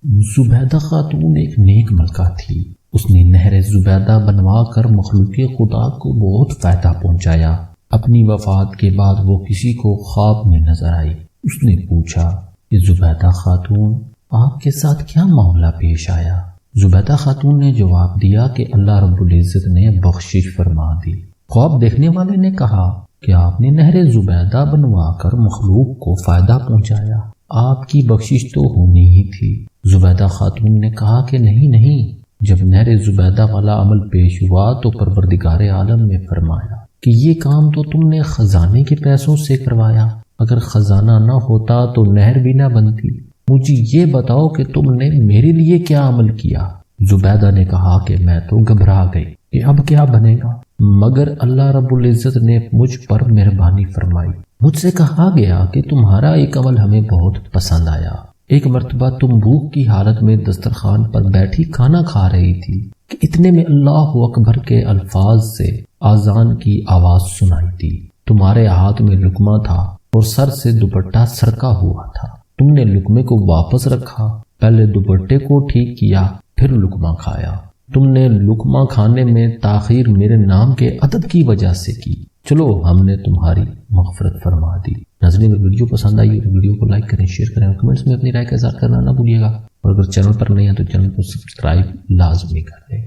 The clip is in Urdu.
زبیدہ خاتون ایک نیک ملکہ تھی۔ اس نے نہر زبیدہ بنوا کر مخلوق خدا کو بہت فائدہ پہنچایا۔ اپنی وفات کے بعد وہ کسی کو خواب میں نظر آئی۔ اس نے پوچھا کہ زبیدہ خاتون، آپ کے ساتھ کیا معاملہ پیش آیا؟ زبیدہ خاتون نے جواب دیا کہ اللہ رب العزت نے بخشش فرما دی۔ خواب دیکھنے والے نے کہا کہ آپ نے نہر زبیدہ بنوا کر مخلوق کو فائدہ پہنچایا، آپ کی بخشش تو ہونی ہی تھی۔ زبیدہ خاتون نے کہا کہ نہیں، جب نہر زبیدہ والا عمل پیش ہوا تو پروردگار عالم نے فرمایا کہ یہ کام تو تم نے خزانے کے پیسوں سے کروایا، اگر خزانہ نہ ہوتا تو نہر بھی نہ بنتی، مجھے یہ بتاؤ کہ تم نے میرے لیے کیا عمل کیا؟ زبیدہ نے کہا کہ میں تو گھبرا گئی کہ اب کیا بنے گا، مگر اللہ رب العزت نے مجھ پر مہربانی فرمائی۔ مجھ سے کہا گیا کہ تمہارا ایک عمل ہمیں بہت پسند آیا۔ ایک مرتبہ تم بھوک کی حالت میں دسترخوان پر بیٹھی کھانا کھا رہی تھی کہ اتنے میں اللہ اکبر کے الفاظ سے اذان کی آواز سنائی دی۔ تمہارے ہاتھ میں لقمہ تھا اور سر سے دوپٹہ سرکا ہوا تھا۔ تم نے لقمے کو واپس رکھا، پہلے دوپٹے کو ٹھیک کیا، پھر لقمہ کھایا۔ تم نے لقمہ کھانے میں تاخیر میرے نام کے عدد کی وجہ سے کی، چلو ہم نے تمہاری مغفرت فرما دی۔ ناظرین، اگر ویڈیو پسند آئی تو ویڈیو کو لائک کریں، شیئر کریں اور کمنٹس میں اپنی رائے کا اظہار کرنا نہ بھولیے گا، اور اگر چینل پر نہیں ہے تو چینل کو سبسکرائب لازمی کر دیں۔